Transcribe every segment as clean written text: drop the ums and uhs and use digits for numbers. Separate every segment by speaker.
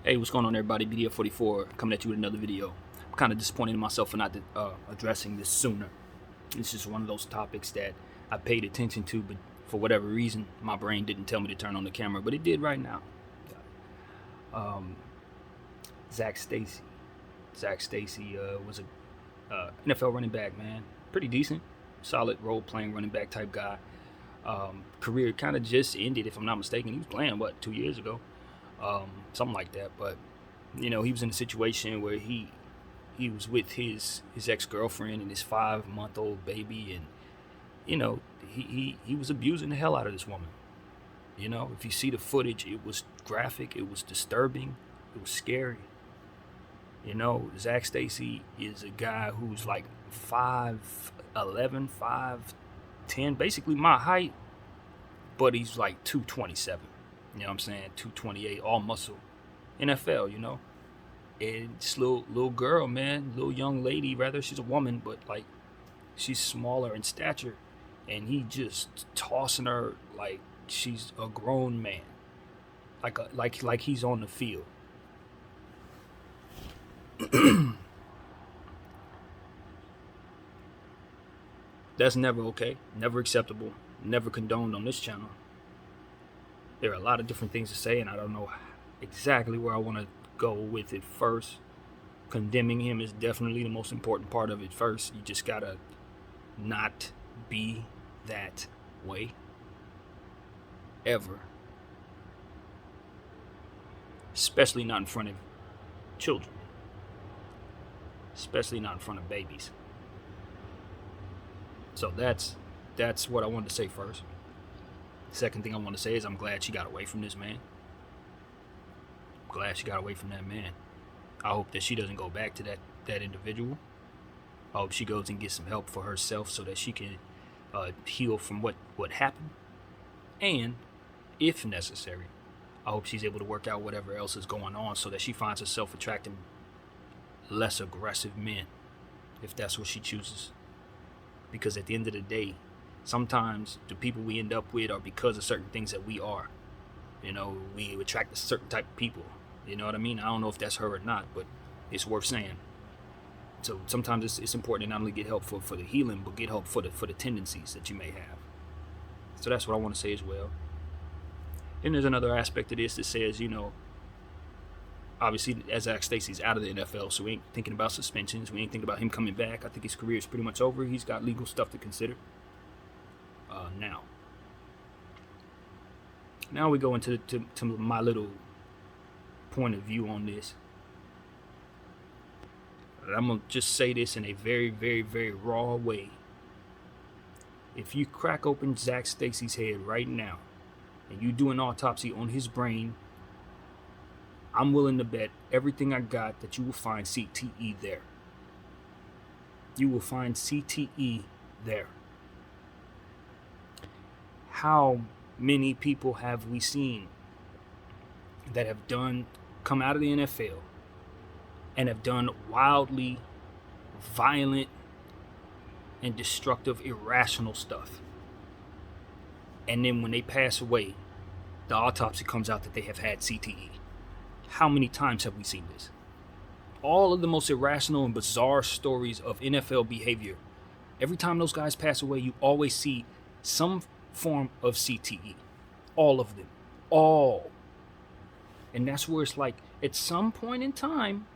Speaker 1: Hey, what's going on, everybody? BDF44 coming at you with another video. I'm kind of disappointed in myself for not addressing this sooner. This is one of those topics that I paid attention to, but for whatever reason, my brain didn't tell me to turn on the camera, but it did right now. Zack Stacy. Zack Stacy was a NFL running back, man. Pretty decent, solid role-playing running back type guy. Career kind of just ended, if I'm not mistaken. He was playing, 2 years ago? Something like that. But he was in a situation where he was with his ex-girlfriend and his 5-month-old baby, and he was abusing the hell out of this woman. If you see the footage, it was graphic, it was disturbing, it was scary. Zack Stacy is a guy who's like 5'11", 5'10", basically my height, but he's like 227. You know what I'm saying? 228, all muscle. NFL, And this little girl, man, little young lady, rather, she's a woman, but like she's smaller in stature, and he just tossing her like she's a grown man. Like he's on the field. That's never okay, never acceptable, never condoned on this channel. There are a lot of different things to say, and I don't know exactly where I want to go with it first. Condemning him is definitely the most important part of it first. You just gotta not be that way. Ever. Especially not in front of children. Especially not in front of babies. So that's what I wanted to say first. Second thing I want to say is I'm glad she got away from this man. I'm glad she got away from that man. I hope that she doesn't go back to that individual. I hope she goes and gets some help for herself so that she can heal from what happened. And, if necessary, I hope she's able to work out whatever else is going on so that she finds herself attracting less aggressive men, if that's what she chooses. Because at the end of the day, sometimes the people we end up with are because of certain things that we are. We attract a certain type of people. You know what I mean? I don't know if that's her or not, but it's worth saying. So sometimes it's important to not only get help for the healing, but get help for the tendencies that you may have. So that's what I want to say as well. Then there's another aspect of this that says, obviously, as Zack Stacy's out of the NFL, so we ain't thinking about suspensions. We ain't thinking about him coming back. I think his career is pretty much over. He's got legal stuff to consider. Now we go into to my little point of view on this. I'm going to just say this in a very, very, very raw way. If you crack open Zack Stacy's head right now and you do an autopsy on his brain, I'm willing to bet everything I got that you will find CTE there. You will find CTE there. How many people have we seen that have come out of the NFL and have done wildly violent and destructive, irrational stuff? And then when they pass away, the autopsy comes out that they have had CTE. How many times have we seen this? All of the most irrational and bizarre stories of NFL behavior. Every time those guys pass away, you always see some form of CTE. All of them. All. And that's where it's like, at some point in time,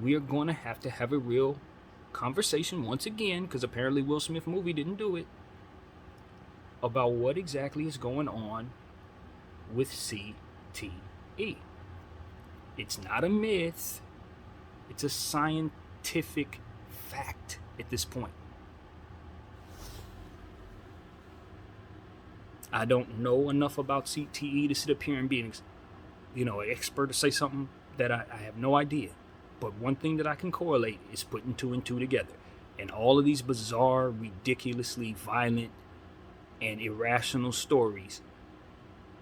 Speaker 1: we are going to have a real conversation once again, because apparently Will Smith movie didn't do it, about what exactly is going on with CTE. It's not a myth. It's a scientific fact at this point. I don't know enough about CTE to sit up here and be an expert to say something that I have no idea. But one thing that I can correlate is putting 2 and 2 together. And all of these bizarre, ridiculously violent, and irrational stories,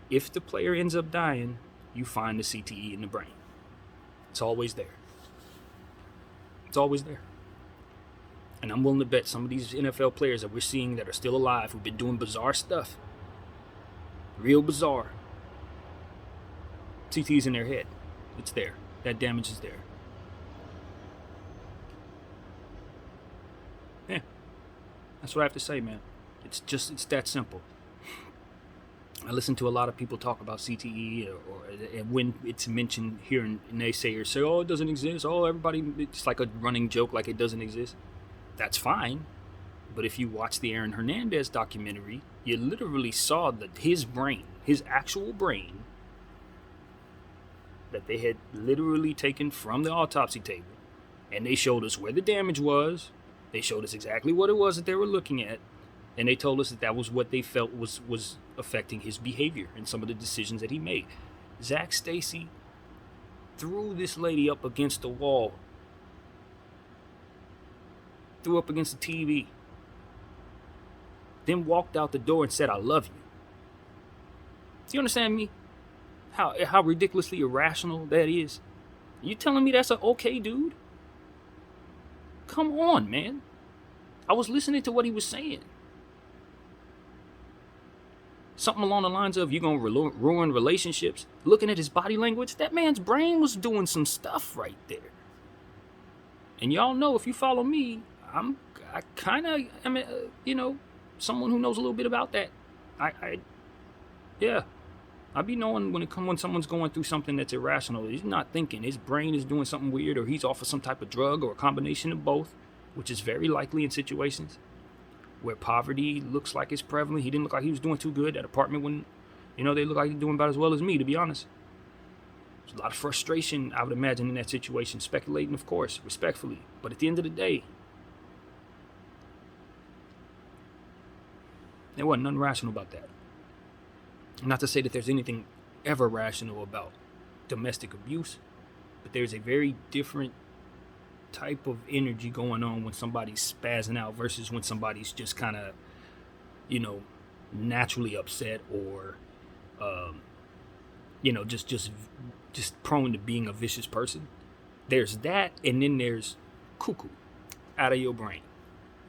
Speaker 1: if the player ends up dying, you find the CTE in the brain. It's always there. It's always there. And I'm willing to bet some of these NFL players that we're seeing that are still alive, who've been doing bizarre stuff, real bizarre, CT's in their head. It's there. That damage is there. Yeah. That's what I have to say, man. It's that simple. I listen to a lot of people talk about CTE, and when it's mentioned here, and naysayers say, "Oh, it doesn't exist." Oh, everybody, it's like a running joke, like it doesn't exist. That's fine, but if you watch the Aaron Hernandez documentary, you literally saw that his brain, his actual brain, that they had literally taken from the autopsy table, and they showed us where the damage was. They showed us exactly what it was that they were looking at. And they told us that was what they felt was affecting his behavior and some of the decisions that he made. Zack Stacy threw this lady up against the wall. Threw up against the TV. Then walked out the door and said, "I love you." Do you understand me? How ridiculously irrational that is? You telling me that's an okay dude? Come on, man. I was listening to what he was saying. Something along the lines of, "You're going to ruin relationships." Looking at his body language, that man's brain was doing some stuff right there. And y'all know, if you follow me, I kind of am, someone who knows a little bit about that. I be knowing when someone's going through something that's irrational. He's not thinking. His brain is doing something weird, or he's off of some type of drug, or a combination of both, which is very likely in situations where poverty looks like it's prevalent. He didn't look like he was doing too good. That apartment, when, they look like he's doing about as well as me, to be honest. There's a lot of frustration, I would imagine, in that situation. Speculating, of course, respectfully. But at the end of the day, there wasn't nothing rational about that. Not to say that there's anything ever rational about domestic abuse, but there's a very different type of energy going on when somebody's spazzing out versus when somebody's just kind of, naturally upset, or, just prone to being a vicious person. There's that, and then there's cuckoo out of your brain.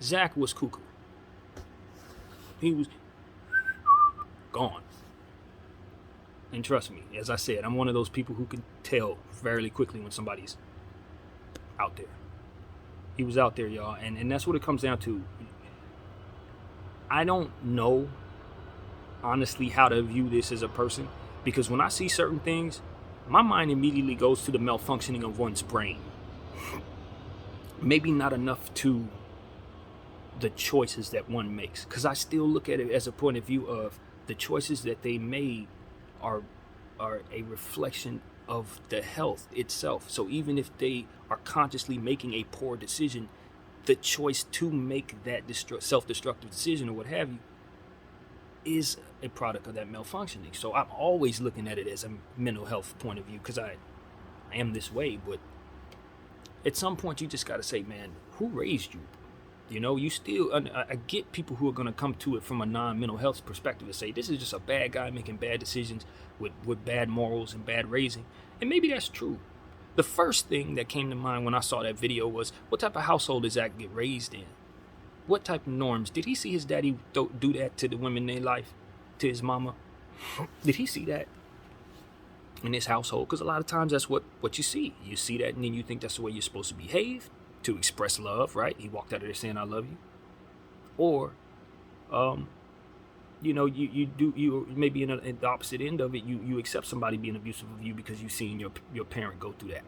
Speaker 1: Zach was cuckoo. He was gone. And trust me, as I said, I'm one of those people who can tell fairly quickly when somebody's out there. He was out there, y'all, and that's what it comes down to. I don't know, honestly, how to view this as a person, because when I see certain things, my mind immediately goes to the malfunctioning of one's brain. Maybe not enough to the choices that one makes, because I still look at it as a point of view of the choices that they made are a reflection of the health itself. So even if they are consciously making a poor decision, the choice to make that self-destructive decision or what have you is a product of that malfunctioning. So I'm always looking at it as a mental health point of view, because I am this way. But at some point you just got to say, man, who raised you? You still, I get people who are going to come to it from a non-mental health perspective and say, this is just a bad guy making bad decisions with bad morals and bad raising. And maybe that's true. The first thing that came to mind when I saw that video was, what type of household does Zach get raised in? What type of norms? Did he see his daddy do that to the women in their life, to his mama? Did he see that in his household? Because a lot of times that's what you see. You see that, and then you think that's the way you're supposed to behave, to express love, right? He walked out of there saying, "I love you." Or, you maybe in the opposite end of it, you accept somebody being abusive of you because you've seen your parent go through that.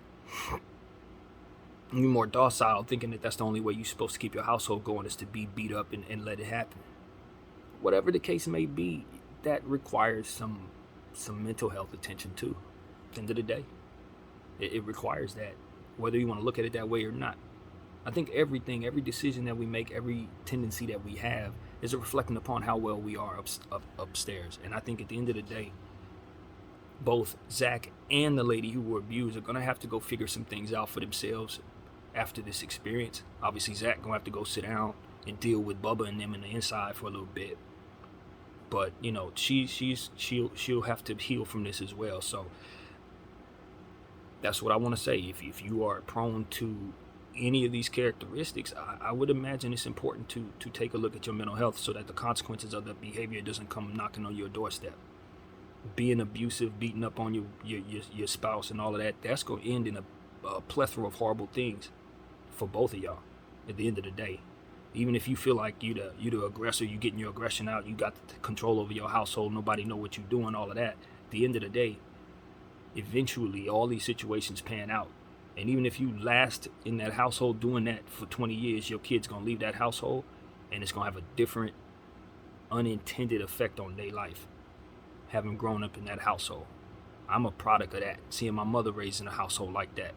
Speaker 1: You're more docile, thinking that that's the only way you're supposed to keep your household going, is to be beat up and let it happen. Whatever the case may be, that requires some mental health attention too. At the end of the day, it requires that, whether you want to look at it that way or not. I think every decision that we make, every tendency that we have is a reflecting upon how well we are upstairs. And I think at the end of the day, both Zach and the lady who were abused are going to have to go figure some things out for themselves after this experience. Obviously, Zach going to have to go sit down and deal with Bubba and them in the inside for a little bit. But, she'll have to heal from this as well. So that's what I want to say. If you are prone to any of these characteristics, I would imagine it's important to take a look at your mental health, so that the consequences of the behavior doesn't come knocking on your doorstep. being abusive, beating up on your spouse and all of that, that's going to end in a plethora of horrible things for both of y'all at the end of the day. Even if you feel like you the aggressor, you getting your aggression out, you got the control over your household, nobody know what you're doing, all of that. At the end of the day, eventually all these situations pan out. And even if you last in that household doing that for 20 years, your kid's going to leave that household and it's going to have a different unintended effect on their life, having grown up in that household. I'm a product of that, seeing my mother raised in a household like that.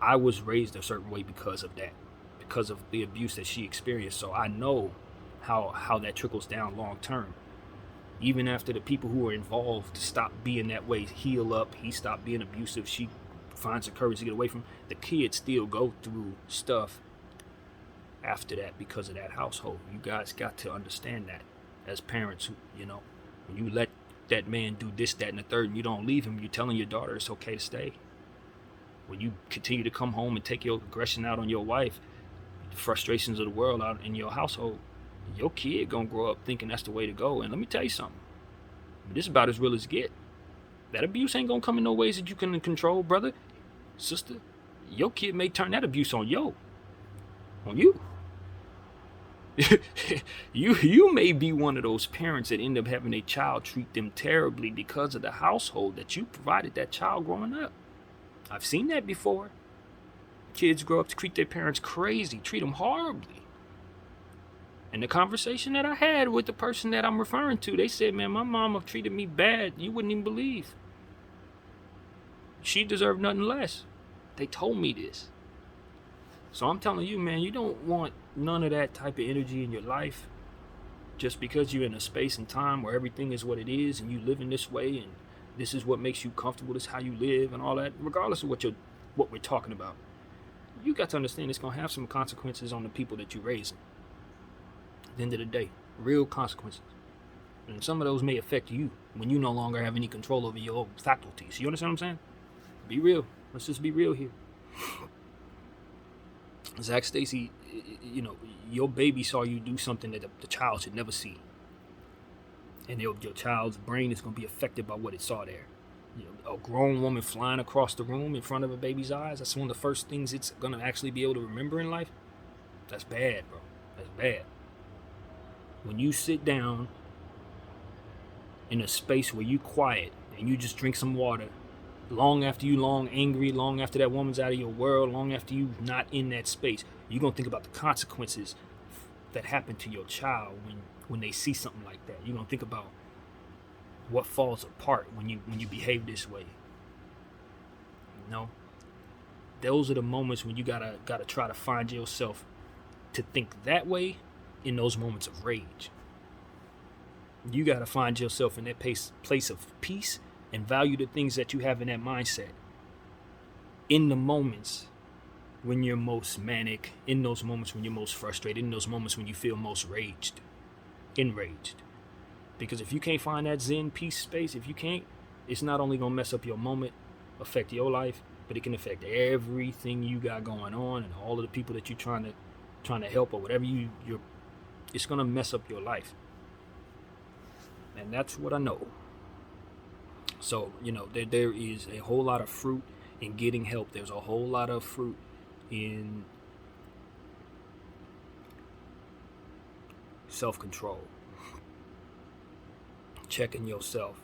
Speaker 1: I was raised a certain way because of that, because of the abuse that she experienced. So I know how that trickles down long term. Even after the people who were involved stop being that way, heal up, he stopped being abusive, she finds the courage to get away from, the kids still go through stuff after that because of that household. You guys got to understand that as parents. When you let that man do this, that, and the third, and you don't leave him, you're telling your daughter it's okay to stay. When you continue to come home and take your aggression out on your wife, the frustrations of the world out in your household, your kid gonna grow up thinking that's the way to go. And let me tell you something, this is about as real as it get. That abuse ain't gonna come in no ways that you can control, brother, sister. Your kid may turn that abuse on you. You may be one of those parents that end up having a child treat them terribly because of the household that you provided that child growing up. I've seen that before. Kids grow up to treat their parents crazy, treat them horribly. And the conversation that I had with the person that I'm referring to, they said, man, my mama treated me bad. You wouldn't even believe. She deserved nothing less. They told me this. So I'm telling you, man, you don't want none of that type of energy in your life just because you're in a space and time where everything is what it is and you live in this way and this is what makes you comfortable, this is how you live and all that, regardless of what we're talking about. You got to understand it's going to have some consequences on the people that you're raising. At the end of the day, real consequences. And some of those may affect you when you no longer have any control over your own faculties. You understand what I'm saying? Be real. Let's just be real here. Zack Stacy, your baby saw you do something that the child should never see. And your child's brain is going to be affected by what it saw there. A grown woman flying across the room in front of a baby's eyes, that's one of the first things it's going to actually be able to remember in life. That's bad, bro. That's bad. When you sit down in a space where you quiet and you just drink some water, long after you angry, long after that woman's out of your world, long after you not in that space, you're going to think about the consequences that happen to your child when they see something like that. You're going to think about what falls apart when you behave this way. Those are the moments when you gotta try to find yourself to think that way in those moments of rage. You gotta find yourself in that place of peace and value the things that you have in that mindset. In the moments when you're most manic, in those moments when you're most frustrated, in those moments when you feel most enraged. Because if you can't find that Zen peace space, it's not only gonna mess up your moment, affect your life, but it can affect everything you got going on and all of the people that you're trying to help or whatever you're. It's gonna mess up your life, and that's what I know. So there is a whole lot of fruit in getting help. There's a whole lot of fruit in self-control. Checking yourself,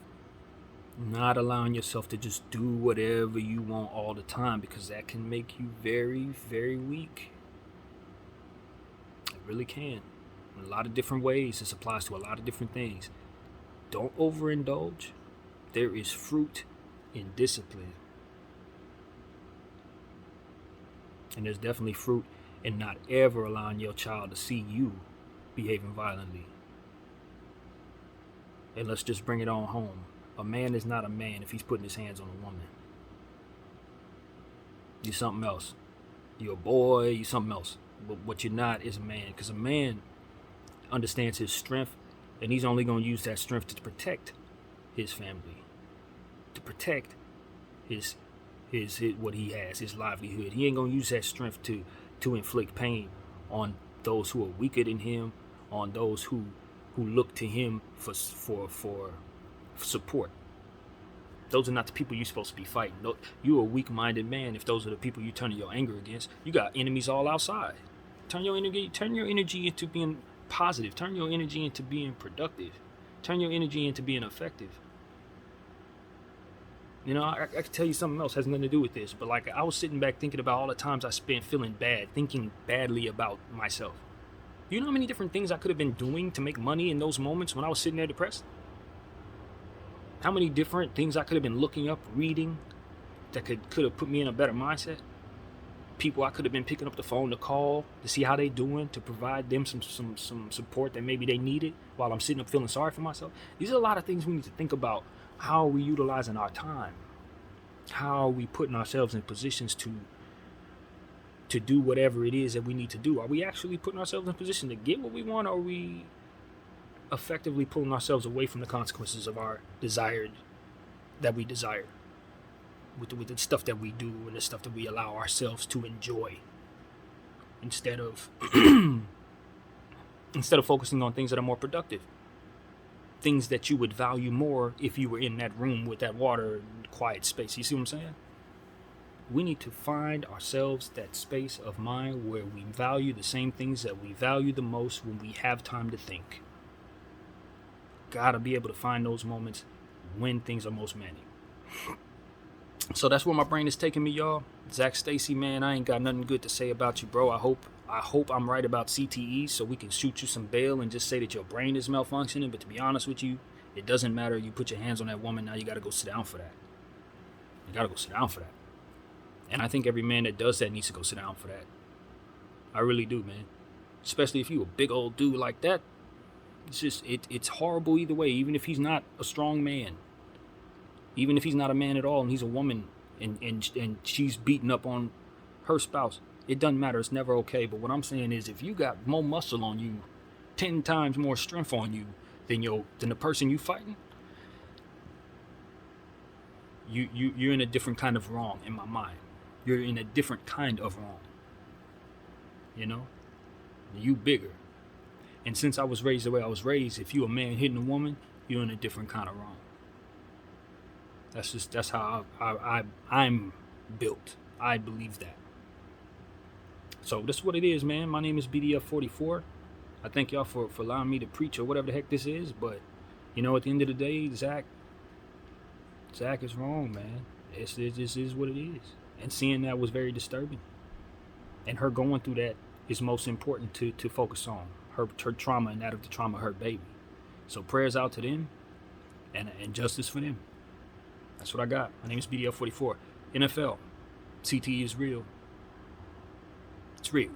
Speaker 1: not allowing yourself to just do whatever you want all the time, because that can make you very, very weak. It really can. In a lot of different ways. This applies to a lot of different things. Don't overindulge. There is fruit in discipline. And there's definitely fruit in not ever allowing your child to see you behaving violently. And let's just bring it on home. A man is not a man if he's putting his hands on a woman. You're something else. You're a boy, you're something else. But what you're not is a man. Because a man understands his strength, and he's only going to use that strength to protect his family. To protect his what he has, his livelihood. He ain't going to use that strength to inflict pain on those who are weaker than him, on those who look to him for support. Those are not the people you're supposed to be fighting. No, you're a weak-minded man if those are the people you turn your anger against. You got enemies all outside. Turn your energy into being positive. Turn your energy into being productive. Turn your energy into being effective. You know, I could tell you something else, has nothing to do with this, but like I was sitting back thinking about all the times I spent feeling bad, thinking badly about myself. You know how many different things I could have been doing to make money in those moments when I was sitting there depressed? How many different things I could have been looking up, reading, that could have put me in a better mindset? People I could have been picking up the phone to call to see how they doing, to provide them some support that maybe they needed while I'm sitting up feeling sorry for myself. These are a lot of things we need to think about. How are we utilizing our time? How are we putting ourselves in positions to do whatever it is that we need to do? Are we actually putting ourselves in position to get what we want, or are we effectively pulling ourselves away from the consequences of our desired, that we desire, with the stuff that we do and the stuff that we allow ourselves to enjoy, instead of focusing on things that are more productive, things that you would value more if you were in that room with that water and quiet space. You see what I'm saying? We need to find ourselves that space of mind where we value the same things that we value the most when we have time to think. Gotta be able to find those moments when things are most manic. So that's where my brain is taking me, y'all. Zack Stacy, man, I ain't got nothing good to say about you, bro. I hope I'm right about CTE, so we can shoot you some bail and just say that your brain is malfunctioning. But to be honest with you, it doesn't matter. You put your hands on that woman, now you gotta go sit down for that. You gotta go sit down for that. And I think every man that does that needs to go sit down for that. I really do, man. Especially if you a big old dude like that. It's just, it's horrible either way, even if he's not a strong man. Even if he's not a man at all and he's a woman and she's beating up on her spouse. It doesn't matter. It's never okay. But what I'm saying is, if you got more muscle on you, 10 times more strength on you than the person you fighting, you're in a different kind of wrong in my mind. You're in a different kind of wrong. You know? You bigger. And since I was raised the way I was raised, if you a man hitting a woman, you're in a different kind of wrong. That's how I'm built. I believe that. So that's what it is, man. My name is BDF44. I thank y'all for allowing me to preach or whatever the heck this is. But, you know, at the end of the day, Zack is wrong, man. It just is what it is. And seeing that was very disturbing. And her going through that is most important to focus on. Her trauma and that of the trauma of her baby. So prayers out to them and justice for them. That's what I got. My name is BDF44. NFL. CTE is real. It's real.